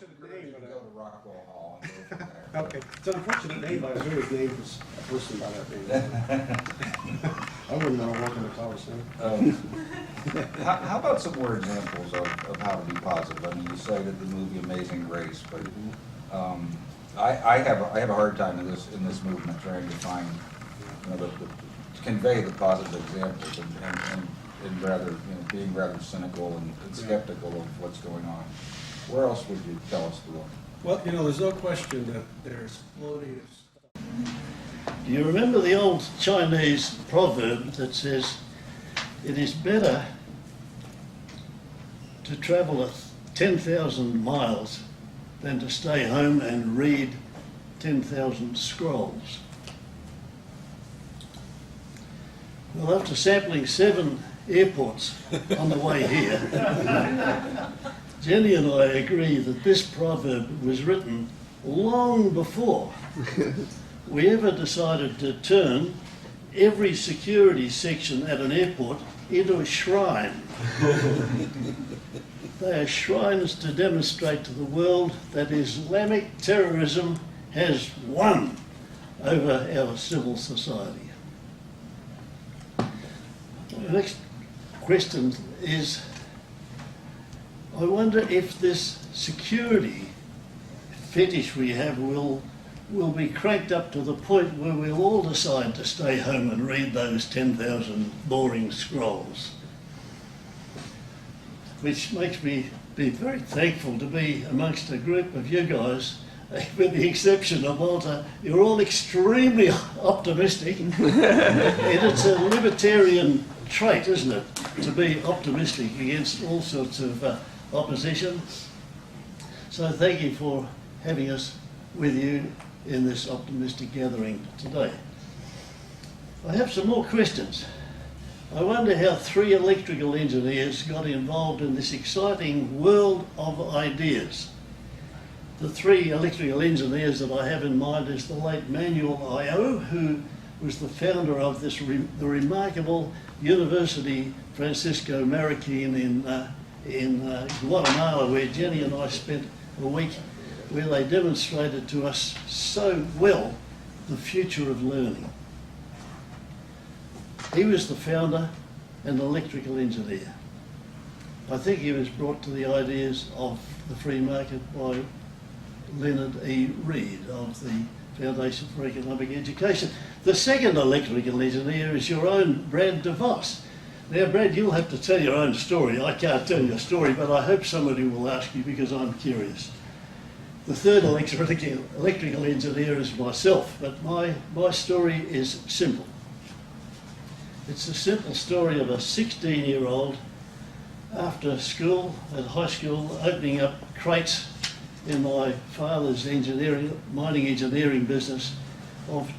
unfortunate We're name, going to but go to Rockwell Hall and go from there. okay. It's an unfortunate name, but I was always named a person by that name. I wouldn't know I walked in the Coliseum. How about some more examples of how to be positive? I mean, you cited the movie Amazing Grace, but I have a hard time in this movement trying to find, to convey the positive examples and rather, being rather cynical and skeptical of what's going on. Where else would you tell us to look? Well, there's no question that there's floating stuff. Do you remember the old Chinese proverb that says, it is better to travel 10,000 miles than to stay home and read 10,000 scrolls? Well, after sampling 7 airports on the way here, Jenny and I agree that this proverb was written long before we ever decided to turn every security section at an airport into a shrine. They are shrines to demonstrate to the world that Islamic terrorism has won over our civil society. The next question is, I wonder if this security fetish we have will be cranked up to the point where we'll all decide to stay home and read those 10,000 boring scrolls. Which makes me be very thankful to be amongst a group of you guys, with the exception of Walter. You're all extremely optimistic, and it's a libertarian trait, isn't it, to be optimistic against all sorts of opposition. So thank you for having us with you in this optimistic gathering today. I have some more questions. I wonder how 3 electrical engineers got involved in this exciting world of ideas. The 3 electrical engineers that I have in mind is the late Mannkal I.O., who was the founder of the remarkable University Francisco Marroquin in Guatemala, where Jenny and I spent a week, where they demonstrated to us so well the future of learning. He was the founder and electrical engineer. I think he was brought to the ideas of the free market by Leonard E. Reed of the Foundation for Economic Education. The second electrical engineer is your own Brad DeVos. Now, Brad, you'll have to tell your own story. I can't tell your story, but I hope somebody will ask you because I'm curious. The third electrical engineer is myself, but my story is simple. It's a simple story of a 16-year-old after school, at high school, opening up crates in my father's mining engineering business of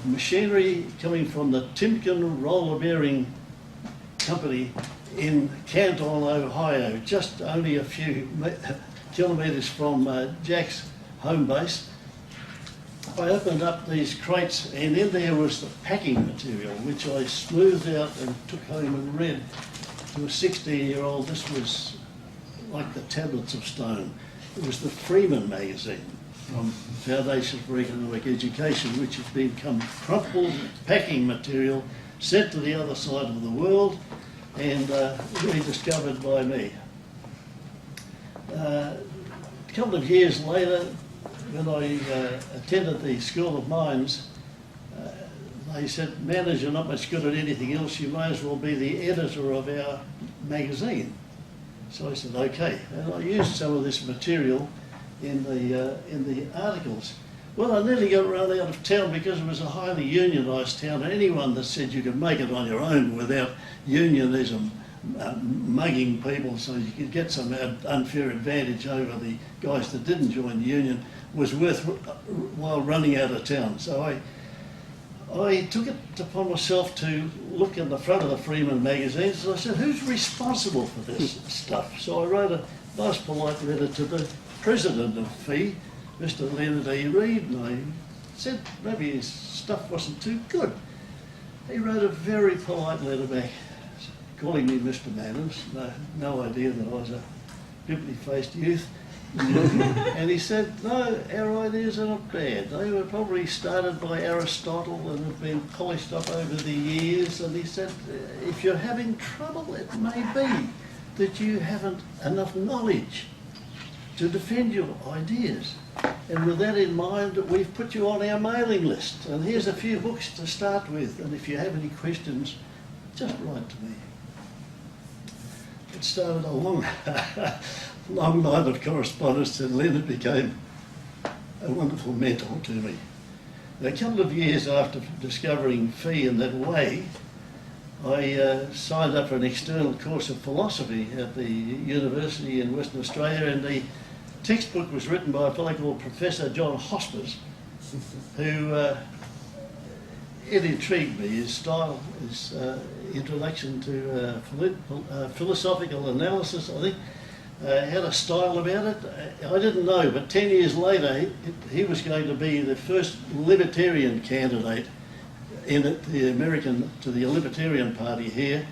machinery coming from the Timken roller bearing company in Canton, Ohio, just only a few kilometres from Jack's home base. I opened up these crates and in there was the packing material, which I smoothed out and took home and read to a 16-year-old. This was like the tablets of stone. It was the Freeman magazine from Foundation for Economic Education, which had become crumpled packing material sent to the other side of the world and rediscovered by me. A couple of years later, when I attended the School of Mines, they said, "Manners, you're not much good at anything else, you may as well be the editor of our magazine." So I said, okay, and I used some of this material in the articles. Well, I nearly got run out of town because it was a highly unionised town, and anyone that said you could make it on your own without unionism, mugging people so you could get some unfair advantage over the guys that didn't join the union, was worthwhile running out of town. So I took it upon myself to look in the front of the Freeman magazines, and I said, who's responsible for this stuff? So I wrote a nice polite letter to the president of FEE, Mr. Leonard E. Reed, and I said maybe his stuff wasn't too good. He wrote a very polite letter back, calling me Mr. Manners. No idea that I was a pimply-faced youth. And he said, no, our ideas are not bad. They were probably started by Aristotle and have been polished up over the years. And he said, if you're having trouble, it may be that you haven't enough knowledge to defend your ideas. And with that in mind, we've put you on our mailing list. And here's a few books to start with. And if you have any questions, just write to me. It started a long, long line of correspondence, and Leonard became a wonderful mentor to me. A couple of years after discovering Fee in that way, I signed up for an external course of philosophy at the university in Western Australia, and the textbook was written by a fellow called Professor John Hospers, who it intrigued me. His style, his introduction to philosophical analysis, I think, had a style about it. I didn't know, but 10 years later, he was going to be the first libertarian candidate in to the Libertarian Party here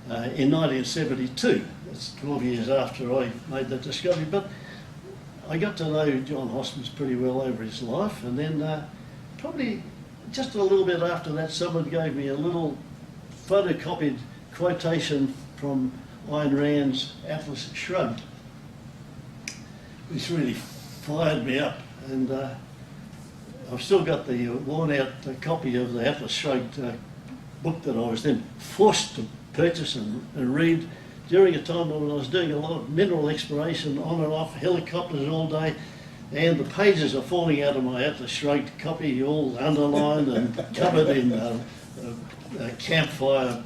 in 1972. That's 12 years after I made that discovery. But I got to know John Hospers pretty well over his life, and then probably just a little bit after that, someone gave me a little photocopied quotation from Ayn Rand's Atlas Shrugged, which really fired me up. And I've still got the worn-out copy of the Atlas Shrugged book that I was then forced to purchase and read during a time when I was doing a lot of mineral exploration on and off, helicopters all day, and the pages are falling out of my Atlas Shrugged copy, all underlined and covered in campfire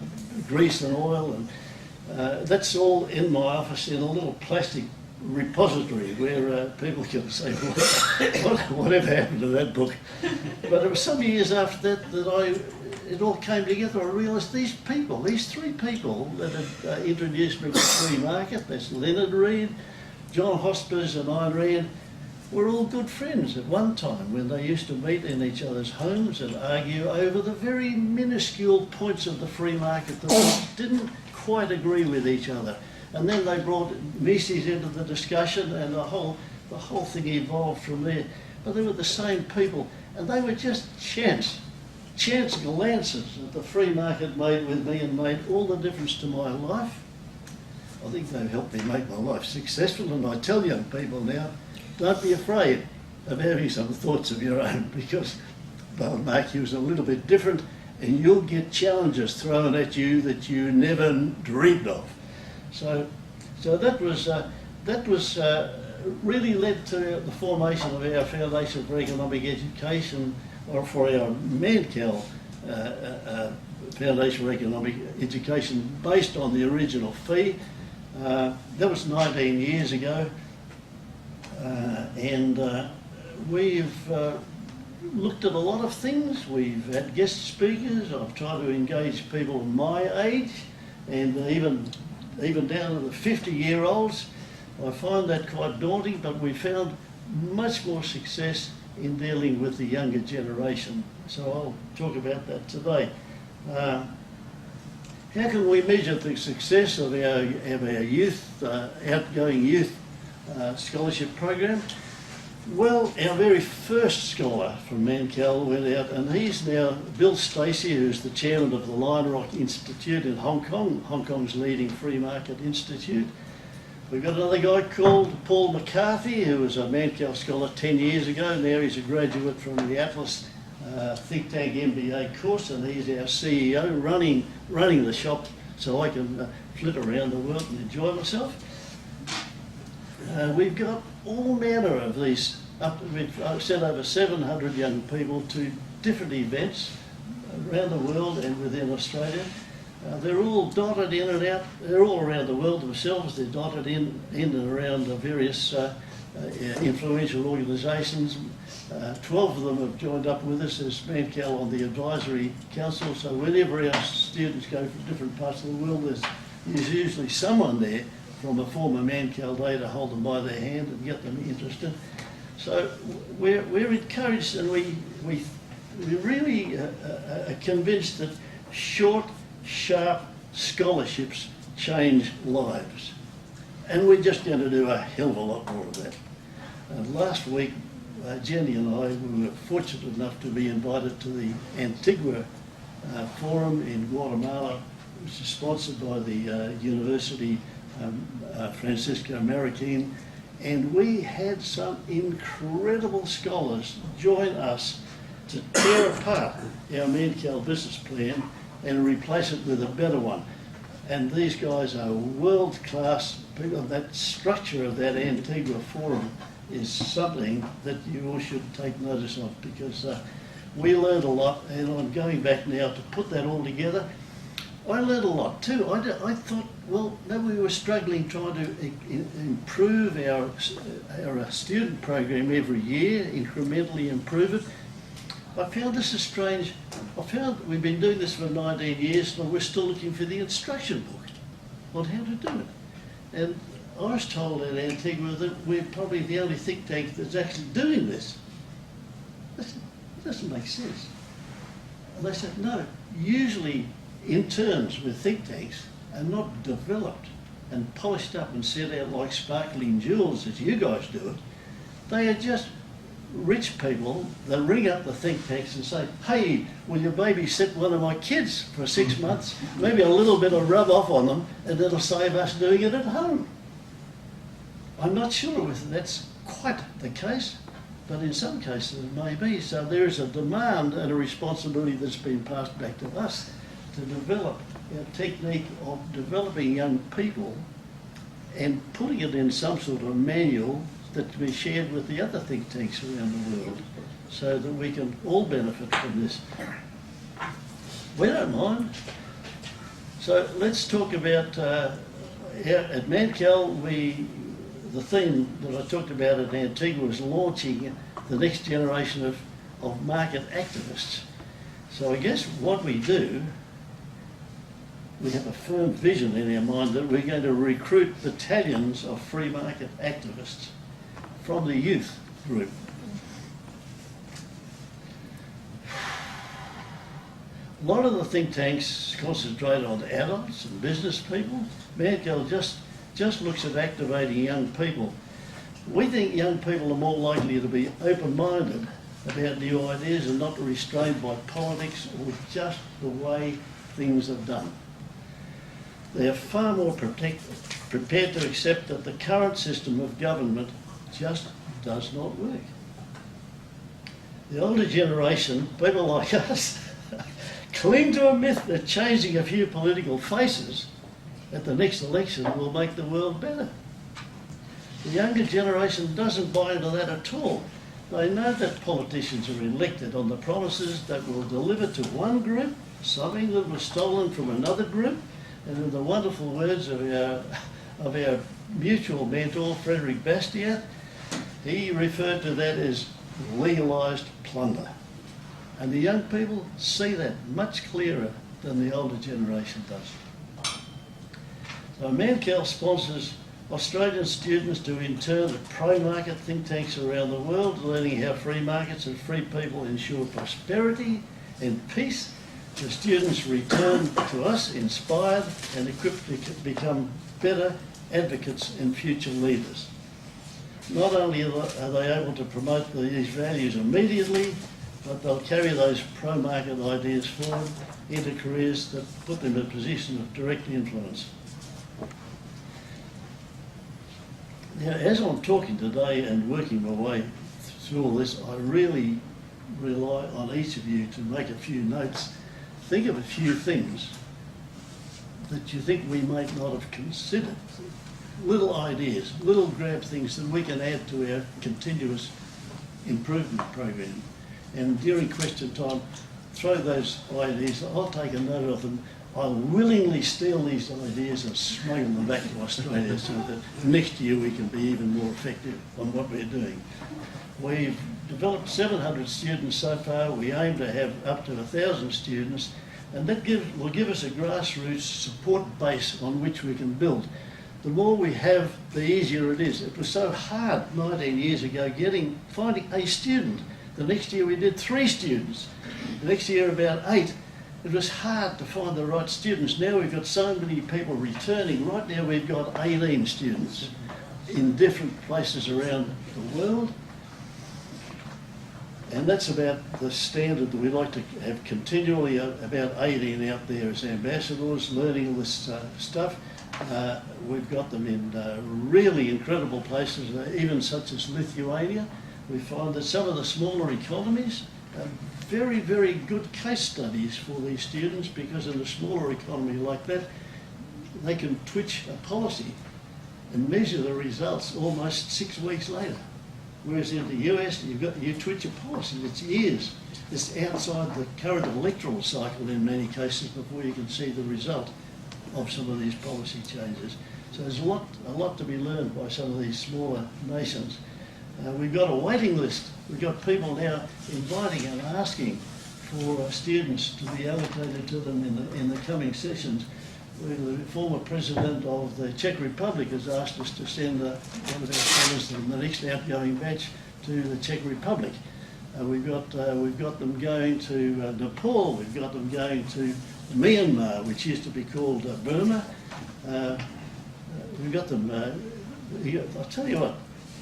grease and oil, and that's all in my office in a little plastic repository where people can say, whatever happened to that book? But it was some years after that it all came together. I realised these people, these three people that had introduced me to free market, that's Leonard Read, John Hospers and Ayn Rand, were all good friends at one time when they used to meet in each other's homes and argue over the very minuscule points of the free market that didn't quite agree with each other. And then they brought Mises into the discussion, and the whole thing evolved from there. But they were the same people, and they were just chance glances that the free market made with me, and made all the difference to my life. I think they've helped me make my life successful, and I tell young people now, don't be afraid of having some thoughts of your own, because they'll make you a little bit different, and you'll get challenges thrown at you that you never dreamed of. So that was really led to the formation of our Foundation for Economic Education, or for our Mannkal Foundation for Economic Education, based on the original fee. That was 19 years ago, and we've looked at a lot of things. We've had guest speakers. I've tried to engage people my age, and even down to the 50-year-olds. I find that quite daunting, but we found much more success in dealing with the younger generation. So I'll talk about that today. How can we measure the success of our youth, outgoing youth scholarship program? Well, our very first scholar from Mannkal went out, and he's now Bill Stacey, who's the chairman of the Lion Rock Institute in Hong Kong, Hong Kong's leading free market institute. We've got another guy called Paul McCarthy, who was a Mannkal scholar 10 years ago. Now he's a graduate from the Atlas Think Tank MBA course, and he's our CEO, running the shop so I can flit around the world and enjoy myself. We've got all manner of these. We've sent over 700 young people to different events around the world and within Australia. They're all dotted in and out. They're all around the world themselves. They're dotted in and around the various influential organisations. 12 of them have joined up with us as Mannkal on the advisory council. So whenever our students go from different parts of the world, there's usually someone there from a former Mannkal day to hold them by their hand and get them interested. So we're encouraged, and we really are convinced that short, sharp scholarships change lives. And we're just going to do a hell of a lot more of that. Last week, Jenny and I we were fortunate enough to be invited to the Antigua Forum in Guatemala, which is sponsored by the University Francisco Marroquin, and we had some incredible scholars join us to tear apart our Mannkal business plan and replace it with a better one. And these guys are world-class people. That structure of that Antigua Forum is something that you all should take notice of, because we learned a lot, and I'm going back now to put that all together. I learned a lot too. I thought, well, no, we were struggling trying to improve our student program every year, incrementally improve it. I found this is strange. I found we've been doing this for 19 years and we're still looking for the instruction book on how to do it. And I was told at Antigua that we're probably the only think tank that's actually doing this. I said, it doesn't make sense. And they said, no, usually interns with think tanks are not developed and polished up and set out like sparkling jewels as you guys do it. They are just rich people that ring up the think tanks and say, hey, will you babysit one of my kids for 6 months? Maybe a little bit of rub off on them and it'll save us doing it at home. I'm not sure whether that's quite the case, but in some cases it may be. So there is a demand and a responsibility that's been passed back to us to develop our technique of developing young people and putting it in some sort of manual that can be shared with the other think tanks around the world so that we can all benefit from this. We don't mind. So let's talk about, at Mannkal, the theme that I talked about at Antigua is launching the next generation of market activists. So I guess what we do, we have a firm vision in our mind that we're going to recruit battalions of free market activists from the youth group. A lot of the think tanks concentrate on adults and business people. Mannkal just looks at activating young people. We think young people are more likely to be open-minded about new ideas and not restrained by politics or just the way things are done. They are far more prepared to accept that the current system of government just does not work. The older generation, people like us, cling to a myth that changing a few political faces at the next election will make the world better. The younger generation doesn't buy into that at all. They know that politicians are elected on the promises that will deliver to one group something that was stolen from another group, and in the wonderful words of our mutual mentor, Frederick Bastiat, he referred to that as legalised plunder. And the young people see that much clearer than the older generation does. So Mannkal sponsors Australian students to intern at pro-market think tanks around the world, learning how free markets and free people ensure prosperity and peace. The students return to us inspired and equipped to become better advocates and future leaders. Not only are they able to promote these values immediately, but they'll carry those pro-market ideas forward into careers that put them in a position of direct influence. Now, as I'm talking today and working my way through all this, I really rely on each of you to make a few notes. Think of a few things that you think we might not have considered. Little ideas, little grab things that we can add to our continuous improvement program. And during question time, throw those ideas. I'll take a note of them. I'll willingly steal these ideas and smuggle them back to Australia so that next year we can be even more effective on what we're doing. We've developed 700 students so far. We aim to have up to 1,000 students, and that will give us a grassroots support base on which we can build. The more we have, the easier it is. It was so hard 19 years ago finding a student. The next year we did 3 students. The next year about 8. it was hard to find the right students. Now we've got so many people returning. Right now we've got 18 students in different places around the world. And that's about the standard that we like to have continually, about 18 out there as ambassadors, learning all this stuff. We've got them in really incredible places, even such as Lithuania. We find that some of the smaller economies are very, very good case studies for these students, because in a smaller economy like that, they can twitch a policy and measure the results almost 6 weeks later. Whereas in the US, you twitch a policy, it's years. It's outside the current electoral cycle in many cases before you can see the result of some of these policy changes. So there's a lot to be learned by some of these smaller nations. We've got a waiting list. We've got people now inviting and asking for students to be allocated to them in the coming sessions. The former president of the Czech Republic has asked us to send one of our fellows in the next outgoing batch to the Czech Republic. We've got them going to Nepal. We've got them going to Myanmar, which used to be called Burma. We've got them. I'll tell you what,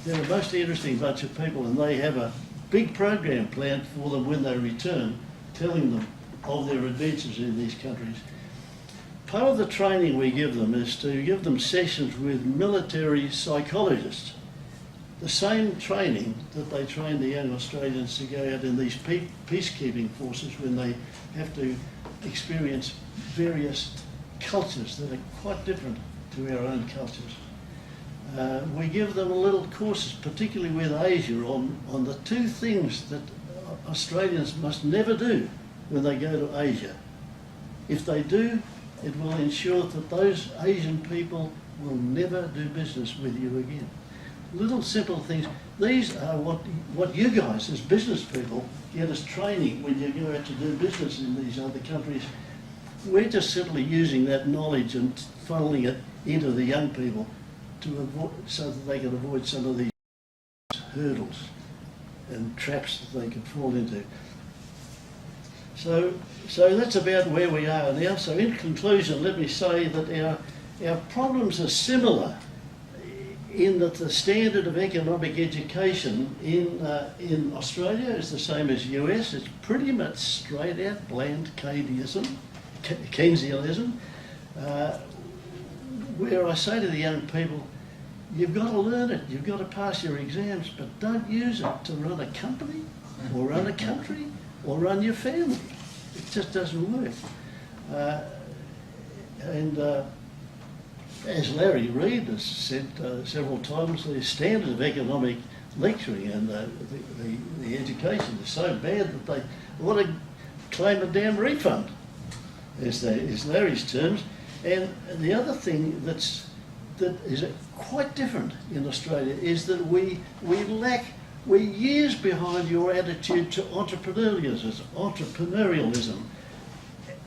they're the most interesting bunch of people, and they have a big program planned for them when they return, telling them of their adventures in these countries. Part of the training we give them is to give them sessions with military psychologists. The same training that they train the young Australians to go out in these peacekeeping forces when they have to experience various cultures that are quite different to our own cultures. We give them little courses, particularly with Asia, on the 2 things that Australians must never do when they go to Asia. If they do, it will ensure that those Asian people will never do business with you again. Little simple things. These are what you guys as business people get as training when you go out to do business in these other countries. We're just simply using that knowledge and funneling it into the young people to avoid, so that they can avoid some of these hurdles and traps that they can fall into. So that's about where we are now. So in conclusion, let me say that our problems are similar in that the standard of economic education in Australia is the same as US. It's pretty much straight out bland Keynesianism, where I say to the young people, you've got to learn it, you've got to pass your exams, but don't use it to run a company or run a country or run your family. It just doesn't work. As Larry Reid has said several times, the standard of economic lecturing and the education is so bad that they want to claim a damn refund, is Larry's terms. And the other thing that is quite different in Australia is that we're years behind your attitude to entrepreneurialism,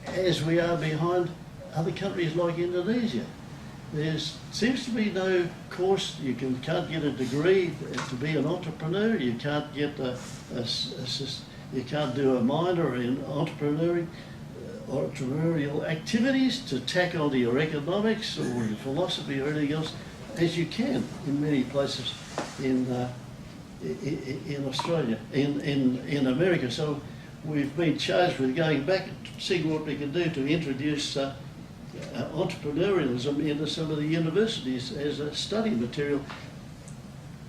as we are behind other countries like Indonesia. There seems to be no course. You can't get a degree to be an entrepreneur. You can't get you can't do a minor in entrepreneurial activities to tack onto your economics or your philosophy or anything else, as you can in many places in Australia, in America. So we've been charged with going back and seeing what we can do to introduce entrepreneurialism into some of the universities as a study material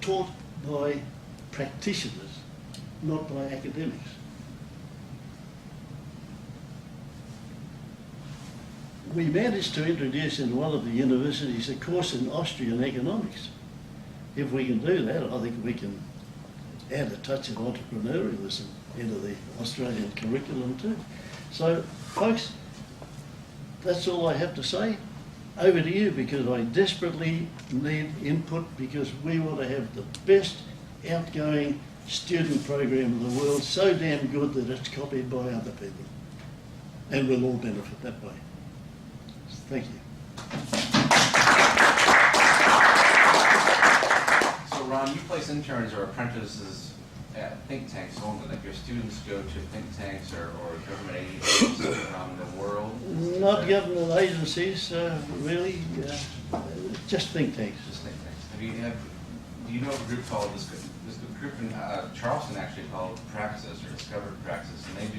taught by practitioners, not by academics. We managed to introduce in one of the universities a course in Austrian economics. If we can do that, I think we can add a touch of entrepreneurialism into the Australian curriculum too. So, folks, that's all I have to say. Over to you, because I desperately need input, because we want to have the best outgoing student program in the world, so damn good that it's copied by other people. And we'll all benefit that way. Thank you. So Ron, you place interns or apprentices at think tanks only, like your students go to think tanks or government agencies around the world? Not government agencies, really, just think tanks. Just think tanks. Do you know of a group called, this group in Charleston actually called Praxis, or Discovered Praxis, and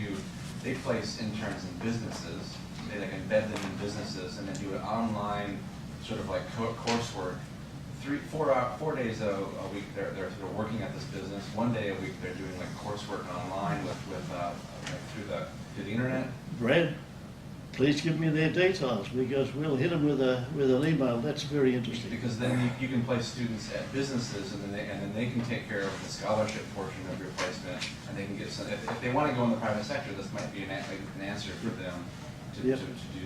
they place interns in businesses. They like embed them in businesses and then do an online sort of like coursework. 4 days a week they're sort of working at this business. 1 day a week they're doing like coursework online with like through the internet. Brad, please give me their details, because we'll hit them with an email. That's very interesting. Because then you can place students at businesses, and then they can take care of the scholarship portion of your placement, and they can get some. If they want to go in the private sector, this might be an answer for them to do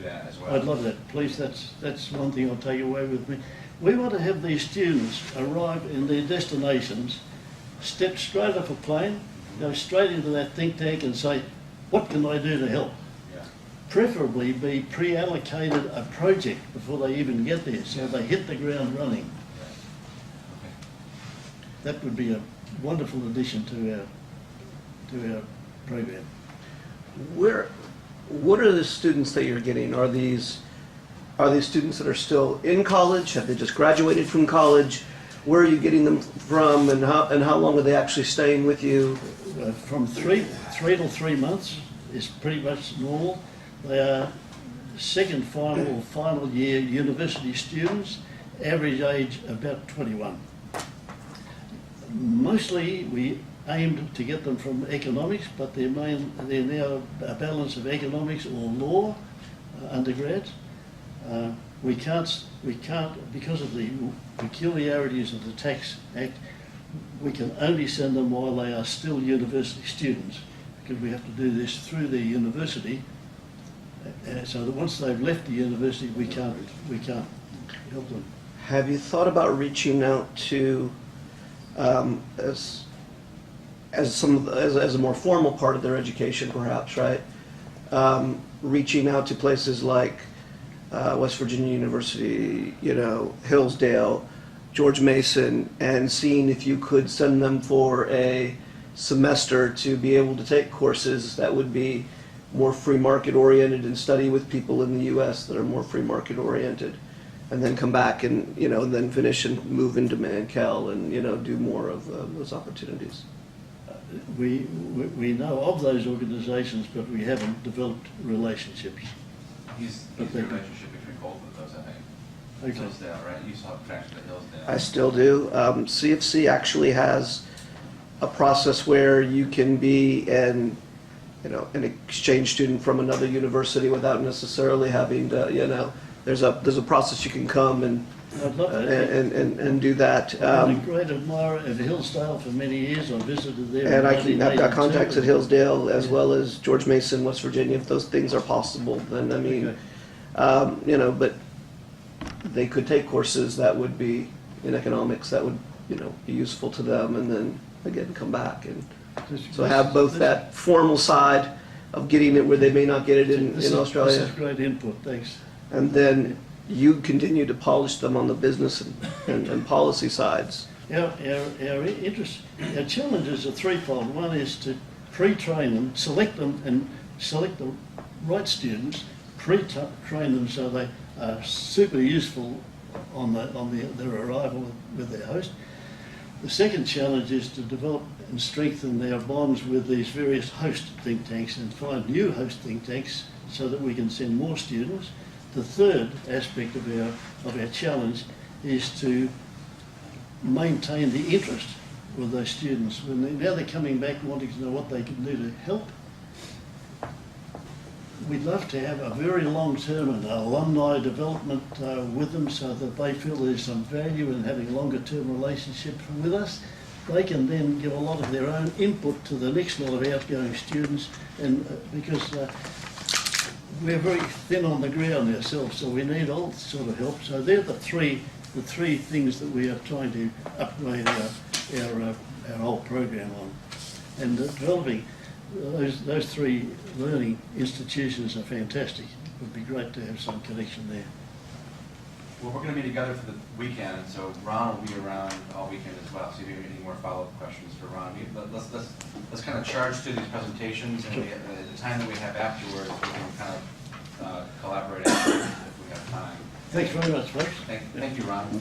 that as well. I'd love that. Please, that's one thing I'll take away with me. We want to have these students arrive in their destinations, step straight off a plane, go straight into that think tank and say, what can I do to help? Yeah. Preferably be pre-allocated a project before they even get there, so they hit the ground running. Okay. That would be a wonderful addition to our program. What are the students that you're getting? Are these students that are still in college? Have they just graduated from college? Where are you getting them from, and how long are they actually staying with you? From three to 3 months is pretty much normal. They are second final or final year university students, average age about 21. Mostly we aimed to get them from economics, but they're now a balance of economics or law undergrads. We can't, because of the peculiarities of the Tax Act, we can only send them while they are still university students, because we have to do this through their university. So that once they've left the university, we can't help them. Have you thought about reaching out to, as a more formal part of their education, perhaps, right? Reaching out to places like West Virginia University, Hillsdale, George Mason, and seeing if you could send them for a semester to be able to take courses that would be more free market oriented and study with people in the U.S. that are more free market oriented, and then come back and then finish and move into Mannkal and do more of those opportunities. We know of those organisations, but we haven't developed relationships. He's the relationship between both of those, I think. Okay. Hillsdale, right? You saw traction at Hillsdale. I still do. CFC actually has a process where you can be an exchange student from another university without necessarily having to, there's a process you can come and I'd love that. and do that. I'm a great admirer of Hillsdale for many years. I visited there. And I've got 1982. contacts at Hillsdale as well as George Mason, West Virginia. If those things are possible, then Okay. but they could take courses that would be in economics that would, be useful to them, and then again come back and so have both that formal side of getting it where they may not get it in Australia, This is great input. Thanks. and then you continue to polish them on the business and policy sides. Our challenges are threefold. One is to pre-train them, select the right students, pre-train them so they are super useful on their arrival with their host. The second challenge is to develop and strengthen their bonds with these various host think tanks and find new host think tanks so that we can send more students. The third aspect of our challenge is to maintain the interest with those students. Now they're coming back wanting to know what they can do to help. We'd love to have a very long-term and alumni development with them so that they feel there's some value in having a longer-term relationship with us. They can then give a lot of their own input to the next lot of outgoing students, and because we're very thin on the ground ourselves, so we need all sort of help. So they're the three things that we are trying to upgrade our whole program on, and developing those three learning institutions are fantastic. It would be great to have some connection there. Well, we're gonna be together for the weekend, and so Ron will be around all weekend as well, so if you have any more follow-up questions for Ron, let's kind of charge through these presentations, and the time that we have afterwards, we can kind of collaborate afterwards if we have time. Thanks very much, folks. Thank you, Ron.